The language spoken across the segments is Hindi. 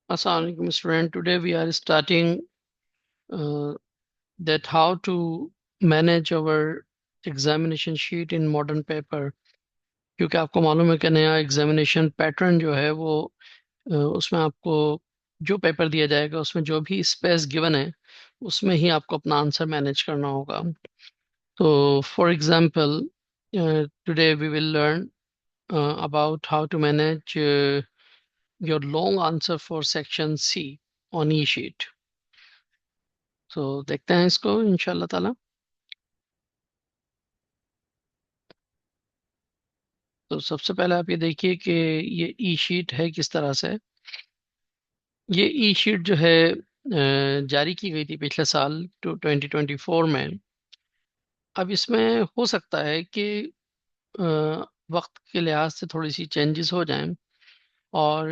Assalamu alaikum student. Today we are starting uh, that how to manage our examination sheet in modern paper. क्योंकि आपको मालूम है कि नया एग्जामिनेशन पैटर्न जो है वो उसमें आपको जो पेपर दिया जाएगा उसमें जो भी स्पेस गिवन है उसमें ही आपको अपना आंसर मैनेज करना होगा. तो for example today we will learn about how to manage your long answer for section C on e-sheet. तो देखते हैं इसको इंशाल्लाह ताला. तो सबसे पहले आप ये देखिए कि ये ई शीट है किस तरह से. ये ई शीट जो है जारी की गई थी पिछले साल 2024 में. अब इसमें हो सकता है कि अ, वक्त के लिहाज से थोड़ी सी चेंजेस हो जाएं और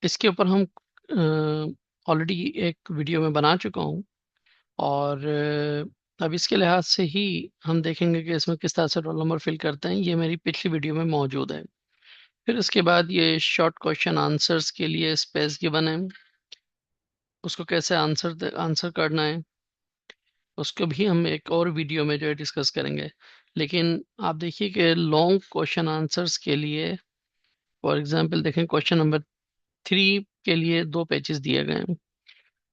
इसके ऊपर हम ऑलरेडी एक वीडियो में बना चुका हूँ. और अब इसके लिहाज से ही हम देखेंगे कि इसमें किस तरह से रोल नंबर फिल करते हैं. ये मेरी पिछली वीडियो में मौजूद है. फिर इसके बाद ये शॉर्ट क्वेश्चन आंसर्स के लिए स्पेस गिवन है, उसको कैसे आंसर करना है उसको भी हम एक और वीडियो में जो है डिस्कस करेंगे. लेकिन आप देखिए कि लॉन्ग क्वेश्चन आंसर्स के लिए फॉर एग्जांपल देखें क्वेश्चन नंबर 3 के लिए 2 पेजेस दिए गए हैं.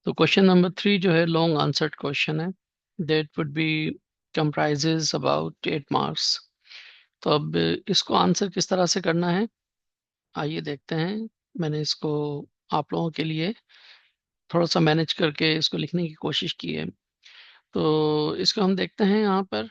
तो क्वेश्चन नंबर 3 जो है लॉन्ग आंसर्ड क्वेश्चन है. That would be comprises about 8 marks. तो अब इसको आंसर किस तरह से करना है आइए देखते हैं. मैंने इसको आप लोगों के लिए थोड़ा सा मैनेज करके इसको लिखने की कोशिश की है. तो इसको हम देखते हैं यहाँ पर.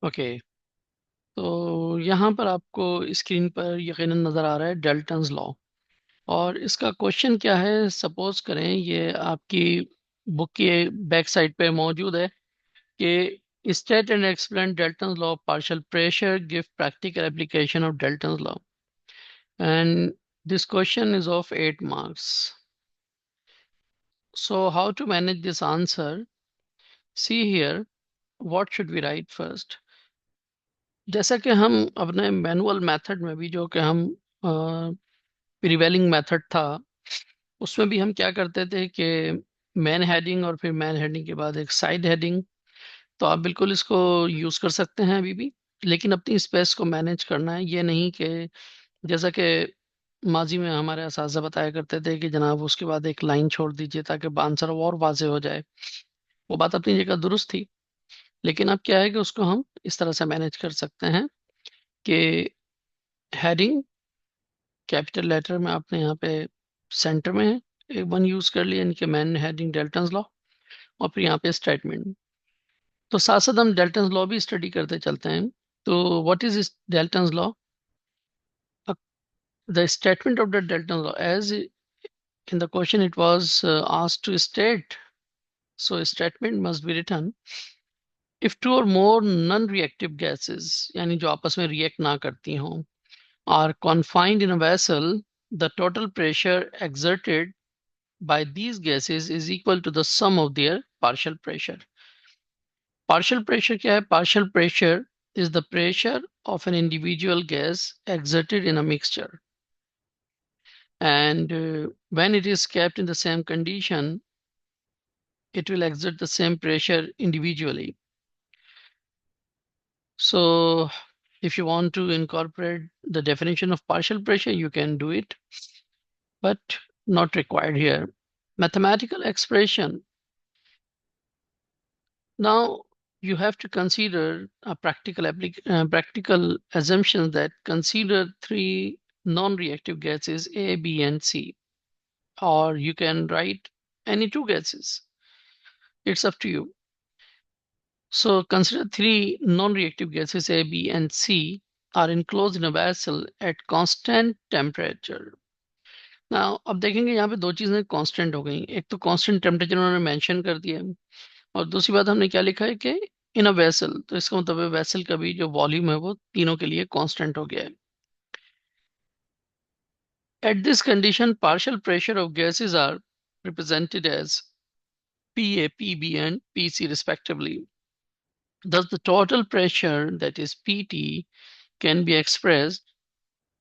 ओके. तो यहाँ पर आपको स्क्रीन पर यकीनन नज़र आ रहा है डाल्टन्स लॉ. और इसका क्वेश्चन क्या है, सपोज करें ये आपकी बुक के बैक साइड पे मौजूद है कि state and explain Dalton's law of partial pressure, give practical application of Dalton's law, and this question is of 8 marks. So how to manage this answer? See here, what should we write first? जैसा कि हम अपने मैनुअल मेथड में भी जो कि हम प्रिवेलिंग मेथड था उसमें भी हम क्या करते थे कि मैन हेडिंग और फिर मैन हेडिंग के बाद एक साइड हेडिंग. तो आप बिल्कुल इसको यूज़ कर सकते हैं अभी भी, लेकिन अपनी स्पेस को मैनेज करना है. ये नहीं कि जैसा कि माजी में हमारे असातिज़ा बताया करते थे कि जनाब उसके बाद एक लाइन छोड़ दीजिए ताकि आंसर और वाजे हो जाए. वो बात अपनी जगह दुरुस्त थी, लेकिन अब क्या है कि उसको हम इस तरह से मैनेज कर सकते हैं कि हेडिंग कैपिटल लेटर में आपने यहाँ पे सेंटर में एक वन यूज कर लिया, यानी कि मैन हेडिंग डेल्टन्स लॉ, और फिर यहाँ पे स्टेटमेंट. तो साथ साथ हम डेल्टन्स लॉ भी स्टडी करते चलते हैं. तो what is Dalton's law? The statement of the Dalton law, as in the question it was asked to state, so a statement must be written if two or more non-reactive gases, यानी जो आपस में रिएक्ट ना करती हों, are confined in a vessel, the total pressure exerted by these gases is equal to the sum of their partial pressure. Partial pressure क्या है? Partial pressure is the pressure of an individual gas exerted in a mixture, and when it is kept in the same condition it will exert the same pressure individually. So if you want to incorporate the definition of partial pressure, you can do it, but not required here. Mathematical expression. Now you have to consider a practical assumptions that consider three non-reactive gases A, B, and C, or you can write any two gases. It's up to you. So consider three non-reactive gases A, B, and C are enclosed in a vessel at constant temperature. Now अब देखेंगे यहाँ पे दो चीजें कांस्टेंट हो गई. एक तो कांस्टेंट टेम्परेचर उन्होंने मेंशन कर दिया है, और दूसरी बात हमने क्या लिखा है कि इन अ वेसल. तो इसका मतलब है वेसल का भी जो वॉल्यूम है वो तीनों के लिए कांस्टेंट हो गया है. At this condition, partial pressure of gases are represented as PA, PB, and PC respectively. Thus, the total pressure, that is PT, can be expressed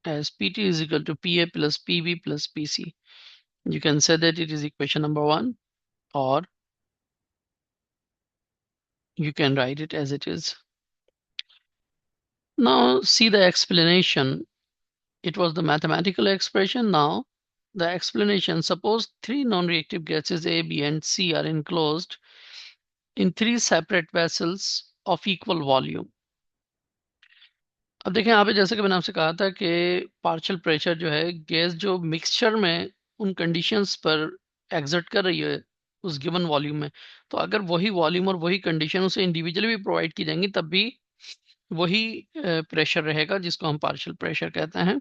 as PT is equal to PA plus PB plus PC. You can say that it is equation number 1, or you can write it as it is. Now see the explanation. It was the mathematical expression. Now the explanation. Suppose three non-reactive gases A, B, and C are enclosed in three separate vessels of equal volume. अब देखें यहाँ पे जैसे कि मैंने आपसे कहा था कि पार्शियल प्रेशर जो है गैस जो मिक्सचर में उन कंडीशंस पर एग्जर्ट कर रही है उस गिवन वॉल्यूम में, तो अगर वही वॉल्यूम और वही कंडीशन उसे इंडिविजुअली भी प्रोवाइड की जाएंगी तब भी वही प्रेशर रहेगा, जिसको हम पार्शियल प्रेशर कहते हैं.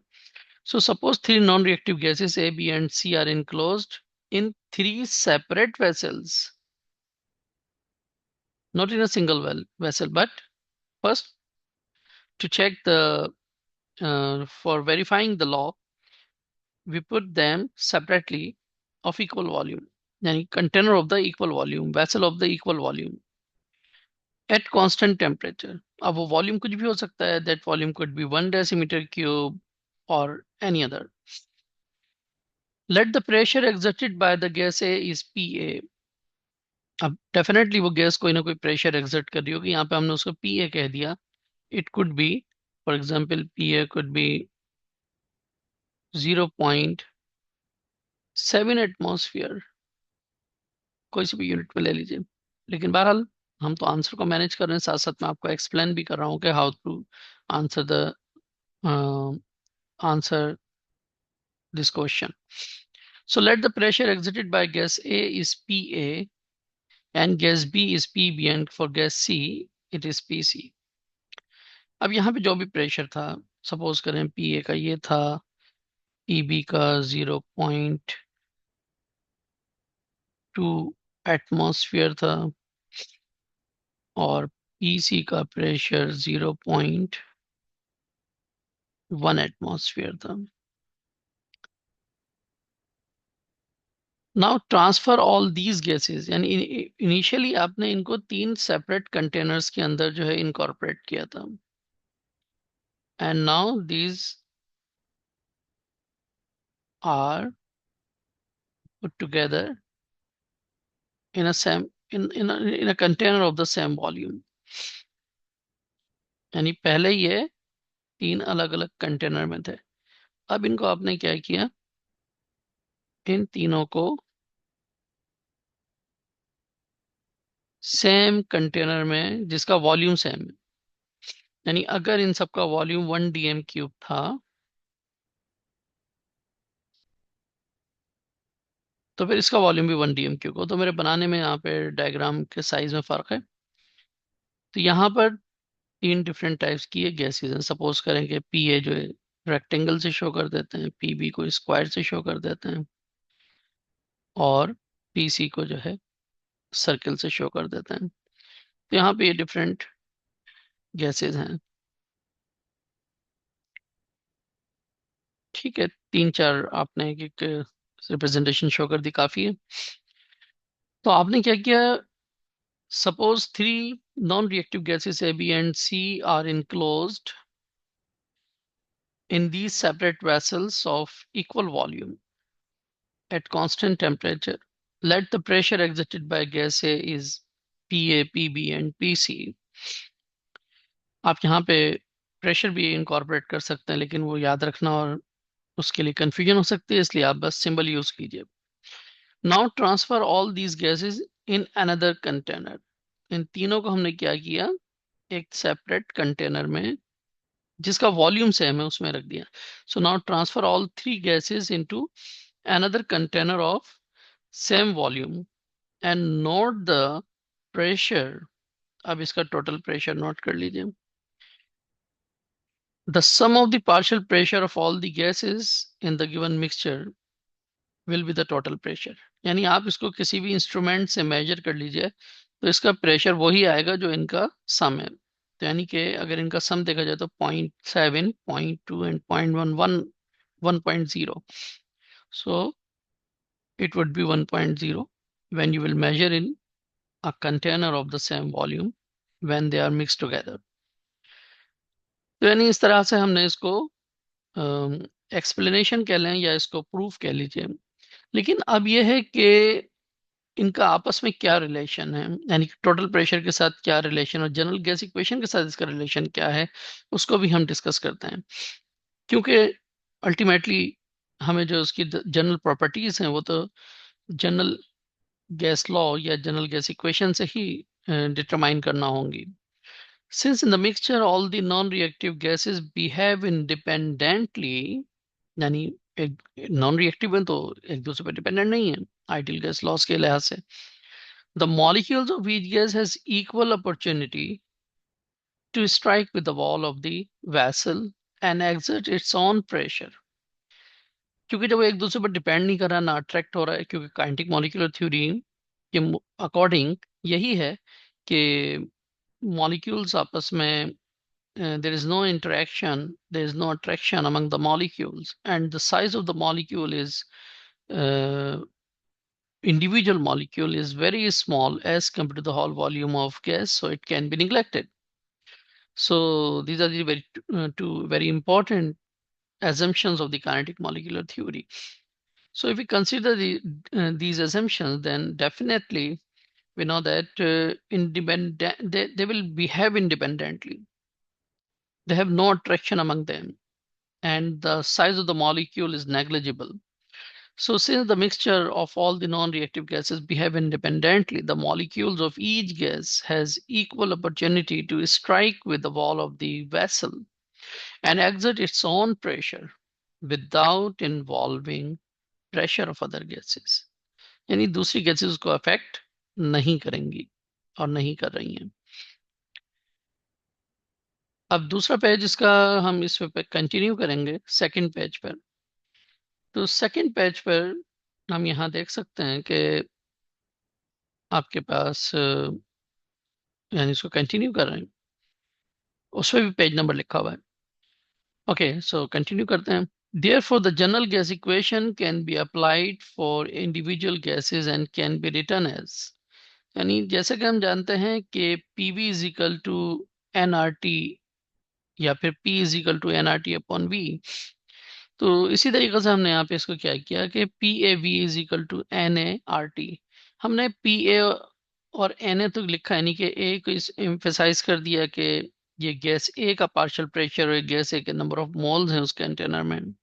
So suppose three non-reactive gases A, B, and C are enclosed in three separate vessels, not in a single vessel, but first to check for verifying the law, we put them separately of equal volume, यानी container of the equal volume, vessel of the equal volume at constant temperature. अब वो volume कुछ भी हो सकता है, that volume could be 1 decimeter cube or any other. Let the pressure exerted by the gas A is PA. अब डेफिनेटली वो गैस कोई ना कोई प्रेशर एक्सर्ट कर रही होगी. यहाँ पे हमने उसको पी ए कह दिया. It could be, for example P A could be 0.7 atmosphere, कोई सी भी यूनिट में ले लीजिए. लेकिन बहरहाल हम तो आंसर को मैनेज कर रहे हैं, साथ साथ मैं आपको एक्सप्लेन भी कर रहा हूँ कि how to answer the answer this question. So let the pressure exerted by gas A is PA and gas B is PB and for gas C it is PC. अब यहाँ पे जो भी प्रेशर था, सपोज करें पी ए का ये था, पीबी का 0.2 एटमॉस्फेयर था और पीसी का प्रेशर 0.1 एटमॉस्फेयर था. Now transfer all these gases, यानी इनिशियली आपने इनको तीन सेपरेट कंटेनर्स के अंदर जो है इनकॉर्पोरेट किया था, and now these are put together in a same in a container of the same volume. यानी पहले ये तीन अलग अलग कंटेनर में थे. अब इनको आपने क्या किया, इन तीनों को सेम कंटेनर में जिसका वॉल्यूम सेम है, यानी अगर इन सबका वॉल्यूम 1 डीएम क्यूब था तो फिर इसका वॉल्यूम भी 1 डीएम क्यूब हो. तो मेरे बनाने में यहाँ पे डायग्राम के साइज में फर्क है. तो यहाँ पर तीन डिफरेंट टाइप्स की गैसेज हैं. सपोज करें कि पी ए जो है रेक्टेंगल से शो कर देते हैं, पीबी को स्क्वायर से शो कर देते हैं, और पीसी को जो है सर्कल से शो कर देते हैं. तो यहाँ पे ये डिफरेंट गैसेज हैं. ठीक है, तीन चार आपने एक रिप्रेजेंटेशन शो कर दी, काफी है. तो आपने क्या किया, suppose three non reactive gases A B and C are enclosed in these separate vessels of equal volume at constant temperature. Let the pressure exerted by gas A is PA, PB and PC. आप यहाँ पे प्रेशर भी इनकॉर्पोरेट कर सकते हैं, लेकिन वो याद रखना और उसके लिए कंफ्यूजन हो सकती है, इसलिए आप बस सिंबल यूज कीजिए. Now transfer all these gases in another container. इन तीनों को हमने क्या किया, एक सेपरेट कंटेनर में जिसका वॉल्यूम सेम है उसमें रख दिया. So now transfer all three gases into another container of same volume and note the pressure. अब इसका टोटल प्रेशर नोट कर लीजिए. The sum of the partial pressure of all the gases in the given mixture will be the total pressure. यानी आप इसको किसी भी इंस्ट्रूमेंट से मेजर कर लीजिए तो इसका प्रेशर वही आएगा जो इनका सम है. तो यानी कि अगर इनका सम देखा जाए तो 0.7, 0.2 and 0.11 1.0. So it would be 1.0 when you will measure in a container of the same volume when they are mixed together. तो यानी इस तरह से हमने इसको एक्सप्लेनेशन कह लें या इसको प्रूफ कह लीजिए। लेकिन अब यह है कि इनका आपस में क्या रिलेशन है, यानी कि टोटल प्रेशर के साथ क्या रिलेशन और जनरल गैस इक्वेशन के साथ इसका रिलेशन क्या है, उसको भी हम डिस्कस करते हैं। क्योंकि अल्टीमेटली हमें जो उसकी जनरल प्रॉपर्टीज हैं वो तो जनरल गैस लॉ या जनरल गैस इक्वेशन से ही डिटरमाइन करना होंगी। Since in the mixture all the non-reactive gases behave independently, यानी एक नॉन रिएक्टिव है तो एक दूसरे पर डिपेंडेंट नहीं है आइडियल गैस लॉस के लिहाज से, the molecules of each gas has equal opportunity to strike with the wall of the vessel and exert its own pressure। क्योंकि जब वो एक दूसरे पर डिपेंड नहीं कर रहा, ना अट्रैक्ट हो रहा है, क्योंकि काइनेटिक मॉलिक्यूलर थ्योरी के अकॉर्डिंग यही है कि मॉलिक्यूल्स आपस में there is no interaction, there is no attraction among the molecules, and the size of the molecule is uh, individual molecule is very small as compared to the whole volume of gas, so it can be neglected. So these are the two very important assumptions of the kinetic molecular theory. So if we consider these assumptions, then definitely we know that they will behave independently. They have no attraction among them, and the size of the molecule is negligible. So since the mixture of all the non-reactive gases behave independently, the molecules of each gas has equal opportunity to strike with the wall of the vessel and exert its own pressure without involving pressure of other gases। यानी दूसरी गैसेस को अफेक्ट नहीं करेंगी और नहीं कर रही हैं। अब दूसरा पेज इसका हम इस पे कंटिन्यू करेंगे सेकंड पेज पर। तो सेकंड पेज पर हम यहाँ देख सकते हैं कि आपके पास यानी इसको कंटिन्यू कर रहे हैं, उसमें भी पेज नंबर लिखा हुआ है। ओके, सो कंटिन्यू करते हैं। Therefore, the general gas equation can be applied for individual gases and can be written as, यानी जैसे कि हम जानते हैं कि PV is equal to nRT या फिर P is equal to nRT upon V। तो इसी तरीके से हमने यहाँ पे इसको क्या किया कि PAV is equal to NART। हमने PA और Na तो लिखा है नहीं कि ए को एम्फेसाइज कर दिया कि ये गैस ए का पार्शियल प्रेशर और गैस ए के नंबर ऑफ मोल्स हैं उस कंटेनर में,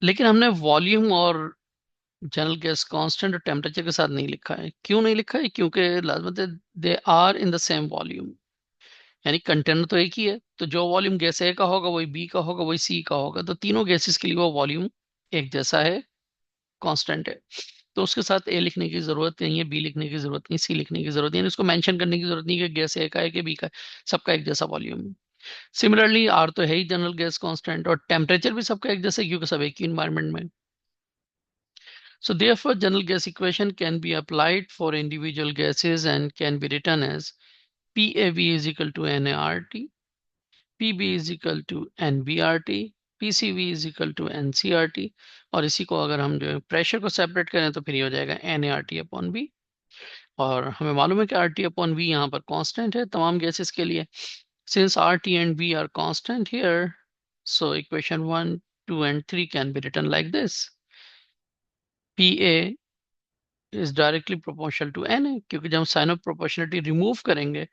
लेकिन हमने वॉल्यूम और जनरल गैस कांस्टेंट और टेम्परेचर के साथ नहीं लिखा है। क्यों नहीं लिखा है? क्योंकि लाजमत है they are in the same volume, यानी कंटेनर तो एक ही है, तो जो वॉल्यूम गैस ए का होगा वही बी का होगा वही सी का होगा, तो तीनों गैसेस के लिए वो वॉल्यूम एक जैसा है, कांस्टेंट है। तो उसके साथ ए लिखने की जरूरत नहीं है, बी लिखने की जरूरत नहीं, सी लिखने की जरूरत नहीं है, उसको मेंशन करने की जरूरत नहीं कि गैस ए का है कि बी का है, सबका एक जैसा वॉल्यूम है। सिमिलरली आर तो है ही जनरल गैस कांस्टेंट, और टेम्परेचर भी सबका एक जैसा है क्योंकि सब एक ही इन्वायरमेंट में। So therefore, general gas equation can be applied for individual gases and can be written as PAV is equal to NART, PB is equal to NBRT, PCV is equal to NCRT, और इसी को अगर हम जो प्रेशर को सेपरेट करें तो फिर ये हो जाएगा NART अपॉन B। और हमें मालूम है कि RT अपॉन V यहाँ पर कांस्टेंट है तमाम गैसेस के लिए। Since RT and B are constant here, so equation 1, 2 and 3 can be written like this. PA is directly proportional to Na, क्योंकि जब हम साइन ऑफ प्रोपोर्शनलिटी रिमूव करेंगे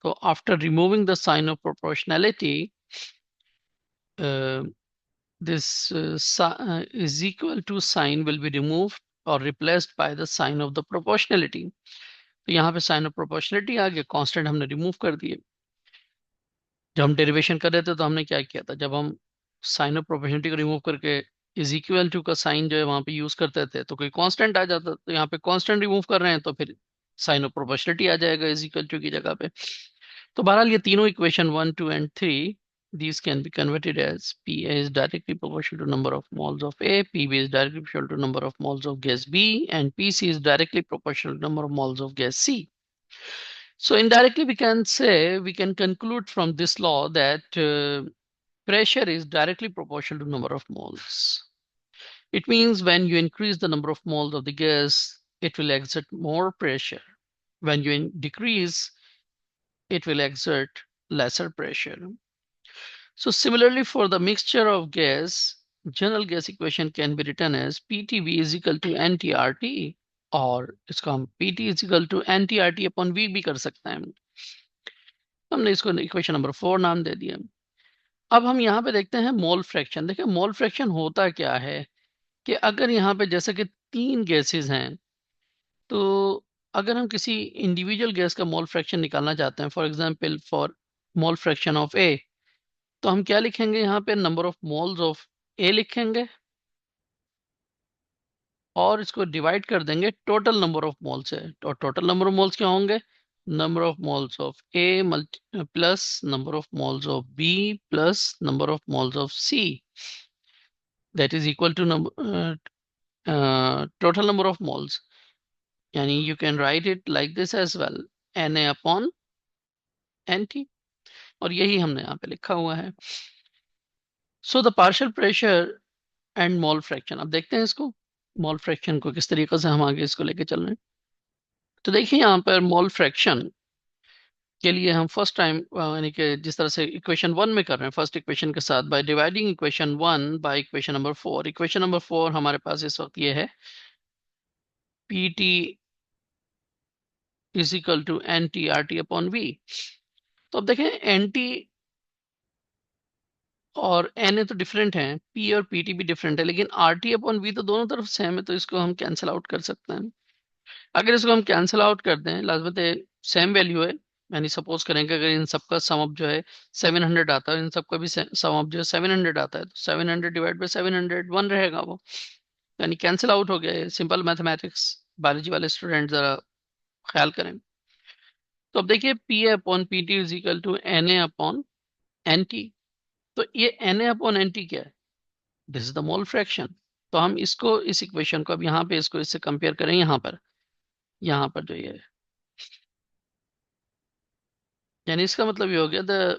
तो after removing the sign of proportionality this is equal to sign will be removed or replaced by the sign of the proportionality। तो यहाँ पे साइन ऑफ प्रोपोर्शनलिटी आ गया, कांस्टेंट हमने रिमूव कर दिए। जब हम डेरिवेशन कर रहे थे तो हमने क्या किया था, जब हम साइन ऑफ प्रोपोर्शनलिटी को रिमूव करके इज इक्वल टू का साइन जो है वहां पे यूज करते थे तो कोई कांस्टेंट आ जाता, तो यहाँ पे कांस्टेंट रिमूव कर रहे हैं तो फिर साइन ऑफ प्रोपोर्शनलिटी आ जाएगा इज इक्वल टू की जगह पे। तो बहरहाल ये तीनों equation 1, 2 and 3 these can be converted as PA is directly proportional to number of moles of A, PB is directly proportional to number of moles of gas B, and PC is directly proportional to number of moles of gas C। So indirectly we can say, we can conclude from this law that pressure is directly proportional to number of moles. It means when you increase the number of moles of the gas, it will exert more pressure. When you decrease, it will exert lesser pressure. So similarly, for the mixture of gas, general gas equation can be written as PTV is equal to NTRT, और इसको हम PT is equal to NTRT upon V भी कर सकते हैं. हमने इसको इक्वेशन नंबर 4 नाम दे दिया. अब हम यहाँ पे देखते हैं मोल फ्रैक्शन. देखिए मोल फ्रैक्शन होता क्या है कि अगर यहाँ पे जैसे कि 3 गैसेस हैं, तो अगर हम किसी इंडिविजुअल गैस का मोल फ्रैक्शन निकालना चाहते हैं, for example for mole fraction of A, तो हम क्या लिखेंगे यहाँ पे, number of moles of A लिखेंगे और इसको डिवाइड कर देंगे टोटल नंबर ऑफ मोल से. और टोटल नंबर ऑफ मोल्स क्या होंगे, number of moles of A plus number of moles of B plus number of moles of C, that is equal to total number of moles. यानी you can write it like this as well, Na upon Nt. और यही हमने यहाँ पे लिखा हुआ है. So the partial pressure and mole fraction. अब देखते हैं इसको, मोल फ्रैक्शन को किस तरीके से हम आगे इसको लेके चल रहे हैं. तो देखिए यहाँ पर मोल फ्रैक्शन के लिए हम फर्स्ट टाइम यानी कि जिस तरह से इक्वेशन 1 में कर रहे हैं, फर्स्ट इक्वेशन के साथ by dividing equation 1 by equation number 4. Equation number 4 हमारे पास इस वक्त ये है, PT is equal to NTRT upon V. तो अब देखें NT और Na तो डिफरेंट हैं, P और PT भी डिफरेंट है, लेकिन RT अपॉन V तो दोनों तरफ सेम है, तो इसको हम कैंसिल आउट कर सकते हैं. अगर इसको हम कैंसिल आउट कर दें, लाजमत सेम वैल्यू है, यानी सपोज करेंगे अगर इन सबका सम अप जो है 700 आता है, इन सबका भी सम अप जो है 700 आता है, तो 700 डिवाइड बाई 700 1 रहेगा वो, यानी कैंसिल आउट हो गया. सिंपल मैथमेटिक्स, बायोलॉजी वाले स्टूडेंट जरा ख्याल करें. तो अब देखिए P upon P T is equal to N A upon N T. तो ये N A upon N T क्या है, this is the mole fraction. तो हम इसको, इस इक्वेशन को अब यहाँ पे इसको इससे कंपेयर करें, यहाँ पर जो ये है, यानी इसका मतलब ये हो गया, the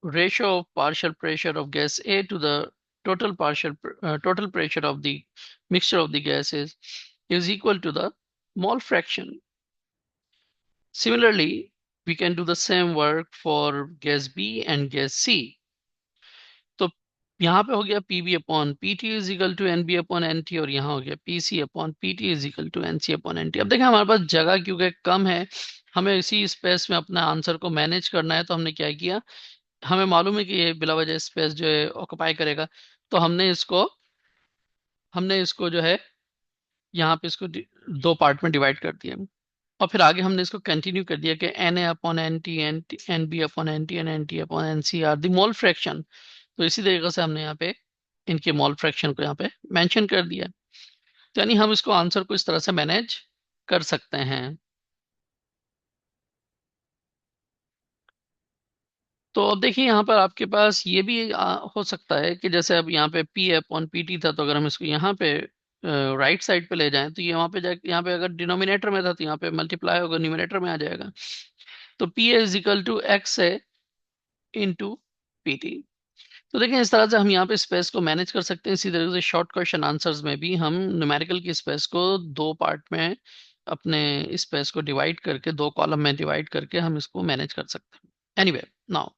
ratio of partial pressure of gas A to the total pressure of the mixture of the gases is equal to the mole fraction. Similarly, we can do the same work for gas B and gas C. तो यहाँ पे हो गया PB upon PT is equal to NB upon NT, और यहाँ हो गया PC upon PT is equal to NC upon NT. अब देखें हमारे पास जगह क्योंकि कम है, हमें इसी स्पेस में अपना आंसर को मैनेज करना है, तो हमने क्या किया, हमें मालूम है कि ये बिला वजह स्पेस जो है ऑक्युपाई करेगा, तो हमने इसको जो है यहाँ पे इसको दो पार्ट में डिवाइड कर दिया. और फिर आगे हमने इसको कंटिन्यू कर दिया कि N A upon N T, N B upon N T, N T upon N C are the mole fraction. तो इसी तरीके से हमने यहाँ पे इनके मोल फ्रैक्शन को यहाँ पे मेंशन कर दिया. तो यानी हम इसको आंसर को इस तरह से मैनेज कर सकते हैं. तो अब देखिए यहाँ पर आपके पास ये भी हो सकता है कि जैसे अब यहाँ पे P अपॉन पी टी था, तो अगर हम इसको यहाँ पे राइट साइड पे ले जाएं, तो ये वहाँ पे जाए, यहाँ पे अगर डिनोमिनेटर में था तो यहाँ पे मल्टीप्लाई होगा, न्यूमिनेटर में आ जाएगा. तो P is equal to X है इंटू पी टी. तो देखें इस तरह से हम यहाँ पे स्पेस को मैनेज कर सकते हैं. इसी तरीके से शॉर्ट क्वेश्चन आंसर्स में भी हम न्यूमेरिकल की स्पेस को दो पार्ट में, अपने स्पेस को डिवाइड करके, दो कॉलम में डिवाइड करके हम इसको मैनेज कर सकते हैं. Anyway, now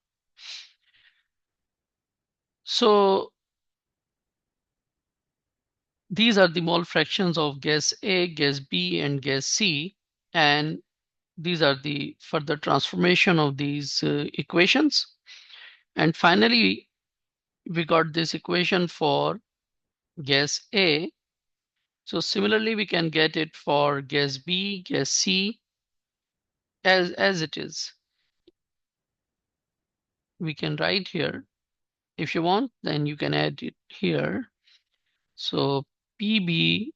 so these are the mole fractions of gas A, gas B, and gas C, and these are the further transformation of these equations. And finally, we got this equation for gas A. So similarly, we can get it for gas B, gas C, as it is. We can write here. If you want, then you can add it here. So PB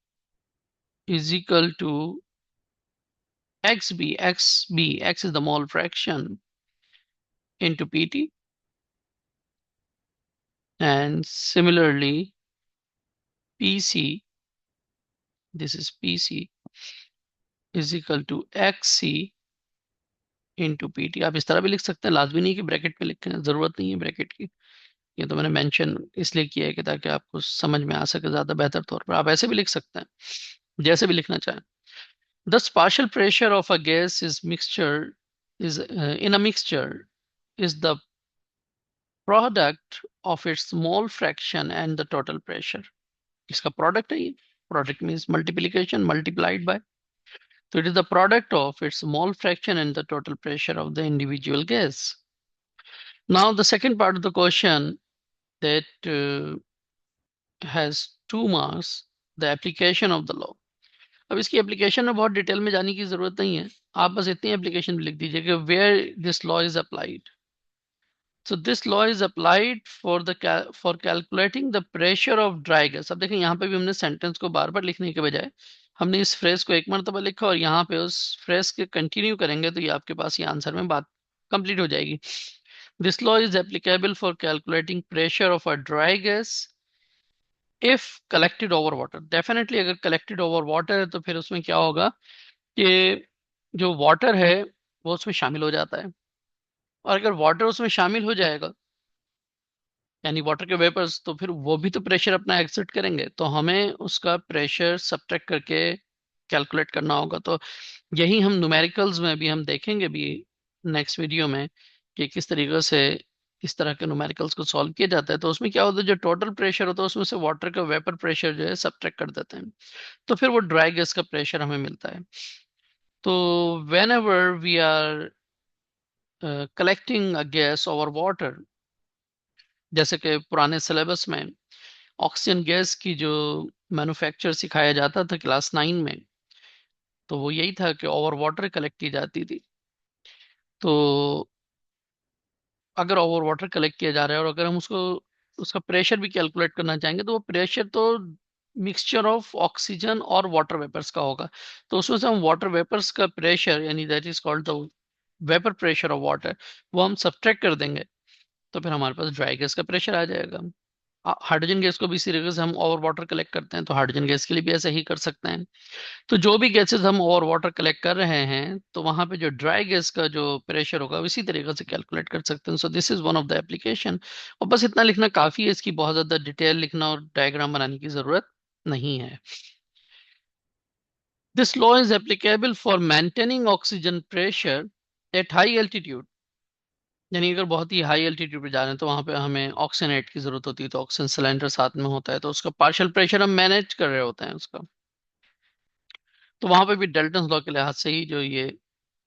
is equal to XB, X is the mole fraction, into PT. And similarly, PC, this is PC, is equal to XC into PT. आप इस तरह भी लिख सकते हैं, लाजमी नहीं कि ब्रैकेट में लिखें, जरूरत नहीं है ब्रैकेट की. ये तो मैंने मेंशन इसलिए किया है कि ताकि आपको समझ में आ सके ज्यादा बेहतर तौर पर। आप ऐसे भी लिख सकते हैं, जैसे भी लिखना चाहें। Thus, partial pressure of a gas is in a mixture is the product of its mole fraction and the total pressure. इसका product है ये. Product means multiplication multiplied by. So it is the product of its mole fraction and the total pressure of the individual gas. Now the second part of the question that has 2 marks, the application of the law. अब इसकी एप्लीकेशन में बहुत डिटेल में जाने की जरूरत नहीं है, आप बस इतनी एप्लीकेशन लिख दीजिए कि where this law is applied. So this law is applied for calculating the pressure of dry gas. अब देखें यहाँ पे भी हमने सेंटेंस को बार बार लिखने के बजाय हमने इस फ्रेज को एक मरतबा लिखा और यहाँ पे उस फ्रेज के कंटिन्यू करेंगे तो ये आपके पास ये आंसर में बात कंप्लीट हो जाएगी. This law is applicable for calculating pressure of a dry gas if collected over water. Definitely अगर collected over water है तो फिर उसमें क्या होगा कि जो वाटर है वो उसमें शामिल हो जाता है, और अगर वाटर उसमें शामिल हो जाएगा यानी वाटर के वेपर्स, तो फिर वो भी तो प्रेशर अपना एक्सर्ट करेंगे, तो हमें उसका प्रेशर सब्ट्रैक्ट करके कैलकुलेट करना होगा. तो यही हम न्यूमेरिकल्स में भी हम देखेंगे भी नेक्स्ट वीडियो में कि किस तरीके से इस तरह के न्यूमेरिकल्स को सॉल्व किया जाता है. तो उसमें क्या होता है, जो टोटल प्रेशर होता है उसमें से वाटर का वेपर प्रेशर जो है सब्ट्रैक्ट कर देते हैं, तो फिर वो ड्राई गैस का प्रेशर हमें मिलता है. तो whenever we are collecting a gas over water, जैसे कि पुराने सिलेबस में ऑक्सीजन गैस की जो मैन्युफैक्चर सिखाया जाता था क्लास 9 में, तो वो यही था कि ओवर वाटर कलेक्ट की जाती थी. तो अगर ओवर वाटर कलेक्ट किया जा रहा है और अगर हम उसको उसका प्रेशर भी कैलकुलेट करना चाहेंगे तो वो प्रेशर तो मिक्सचर ऑफ ऑक्सीजन और वाटर वेपर्स का होगा. तो उसमें से हम वाटर वेपर्स का प्रेशर यानी that is called the vapour pressure of water, वो हम सब्ट्रैक्ट कर देंगे, तो फिर हमारे पास ड्राई गैस का प्रेशर आ जाएगा. हाइड्रोजन गैस को भी इसी तरीके से हम ओवर वाटर कलेक्ट करते हैं, तो हाइड्रोजन गैस के लिए भी ऐसा ही कर सकते हैं. तो जो भी गैसेस हम ओवर वाटर कलेक्ट कर रहे हैं तो वहां पे जो ड्राई गैस का जो प्रेशर होगा इसी तरीके से कैलकुलेट कर सकते हैं. So this is one of the application. और बस इतना लिखना काफी है, इसकी बहुत ज्यादा डिटेल लिखना और डायग्राम बनाने की जरूरत नहीं है. This law is applicable for maintaining oxygen pressure at high altitude. यानी अगर बहुत ही हाई एल्टीट्यूड पे जा रहे हैं तो वहां पे हमें ऑक्सीजनेट की जरूरत होती है, तो ऑक्सीजन सिलेंडर साथ में होता है, तो उसका पार्शियल प्रेशर हम मैनेज कर रहे होते हैं उसका. तो वहां पे भी डेल्टन लॉ के लिहाज से ही जो ये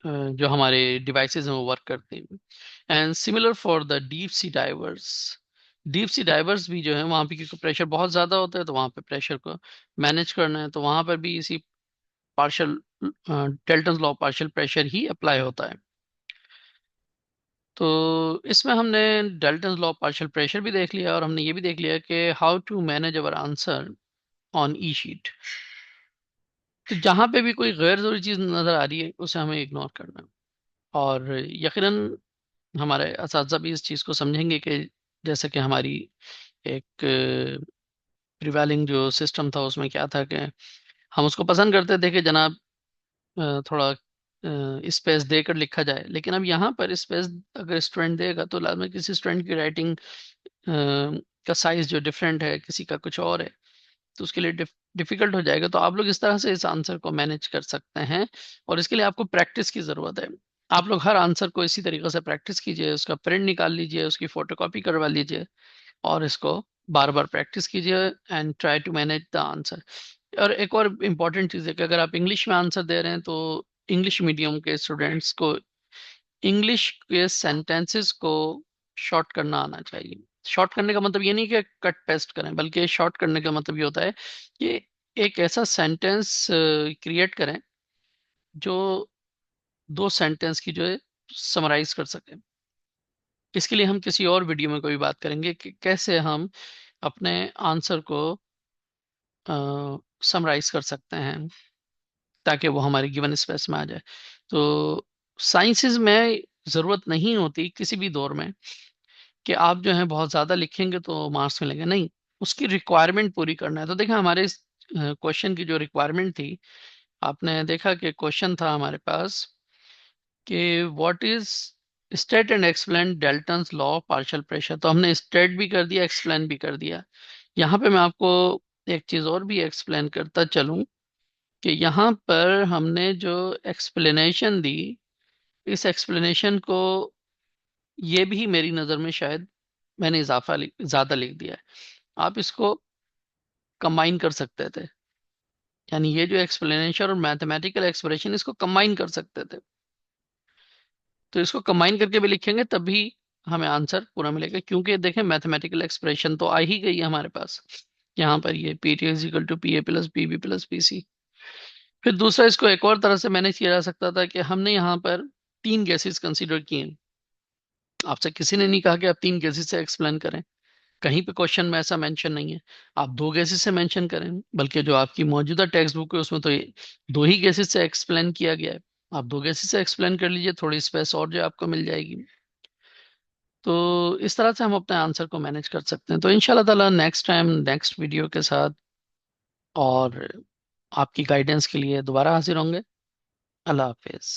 जो हमारे डिवाइसेस हैं वो वर्क करते हैं. And similar for the deep sea diverse. Deep sea diverse भी जो है वहां पे क्योंकि प्रेशर बहुत ज्यादा होता है तो वहां पे प्रेशर को मैनेज करना है, तो वहां पर भी इसी partial Dalton law partial pressure ही अप्लाई होता है. तो इसमें हमने डेल्टन लॉ पार्शियल प्रेशर भी देख लिया और हमने ये भी देख लिया कि how to manage our answer on E sheet. तो जहां पे भी कोई गैर जरूरी चीज नजर आ रही है उसे हमें इग्नोर करना है. और यकीनन हमारे असातिज़ा भी इस चीज को समझेंगे कि जैसे कि हमारी एक प्रिवेलिंग जो सिस्टम था उसमें क्या था कि हम उसको पसंद करते थे कि जनाब थोड़ा स्पेस देकर लिखा जाए, लेकिन अब यहाँ पर स्पेस अगर स्टूडेंट देगा तो लाजमी किसी स्टूडेंट की राइटिंग का साइज जो डिफरेंट है, किसी का कुछ और है, तो उसके लिए डिफिकल्ट हो जाएगा. तो आप लोग इस तरह से इस आंसर को मैनेज कर सकते हैं और इसके लिए आपको प्रैक्टिस की ज़रूरत है. आप लोग हर आंसर को इसी तरीके से प्रैक्टिस कीजिए, उसका प्रिंट निकाल लीजिए, उसकी फोटोकॉपी करवा लीजिए और इसको बार बार प्रैक्टिस कीजिए and try to manage the answer. और एक और इम्पॉर्टेंट चीज़ है कि अगर आप इंग्लिश में आंसर दे रहे हैं तो इंग्लिश मीडियम के स्टूडेंट्स को इंग्लिश के सेंटेंसेस को शॉर्ट करना आना चाहिए. शॉर्ट करने का मतलब ये नहीं कि कट पेस्ट करें, बल्कि शॉर्ट करने का मतलब ये होता है कि एक ऐसा सेंटेंस क्रिएट करें जो 2 सेंटेंस की जो है समराइज कर सके. इसके लिए हम किसी और वीडियो में कोई बात करेंगे कि कैसे हम अपने आंसर को समराइज कर सकते हैं ताकि वो हमारे गिवन स्पेस में आ जाए. तो साइंसेज में ज़रूरत नहीं होती किसी भी दौर में कि आप जो है बहुत ज़्यादा लिखेंगे तो मार्क्स मिलेंगे, नहीं, उसकी रिक्वायरमेंट पूरी करना है. तो देखा हमारे इस क्वेश्चन की जो रिक्वायरमेंट थी, आपने देखा कि क्वेश्चन था हमारे पास कि what is state and explain Dalton's law of partial pressure, तो हमने स्टेट भी कर दिया, एक्सप्लेन भी कर दिया। यहाँ पे मैं आपको एक चीज और भी एक्सप्लेन करता चलूं कि यहाँ पर हमने जो एक्सप्लेनेशन दी, इस एक्सप्लेनेशन को, ये भी मेरी नज़र में शायद मैंने ज्यादा लिख दिया है। आप इसको कंबाइन कर सकते थे, यानी ये जो एक्सप्लेनेशन और मैथमेटिकल एक्सप्रेशन, इसको कंबाइन कर सकते थे। तो इसको कंबाइन करके भी लिखेंगे तब भी हमें आंसर पूरा मिलेगा, क्योंकि देखें मैथमेटिकल एक्सप्रेशन तो आ ही गई है हमारे पास। यहाँ पर ये P T is equal to P A plus P B plus P C. फिर दूसरा, इसको एक और तरह से मैनेज किया जा सकता था कि हमने यहाँ पर तीन गैसेस कंसीडर किए। आपसे किसी ने नहीं कहा कि आप तीन गैसेस से एक्सप्लेन करें, कहीं पे क्वेश्चन में ऐसा मेंशन नहीं है। आप दो गैसेस से मेंशन करें, बल्कि जो आपकी मौजूदा टेक्स्ट बुक है उसमें तो ये दो ही गैसेस से एक्सप्लेन किया गया है। आप दो गैसेस से एक्सप्लेन कर लीजिए, थोड़ी स्पेस और जो आपको मिल जाएगी। तो इस तरह से हम अपने आंसर को मैनेज कर सकते हैं। तो इंशाल्लाह ताला नेक्स्ट टाइम नेक्स्ट वीडियो के साथ और आपकी गाइडेंस के लिए दोबारा हाजिर होंगे। अल्लाह हाफिज।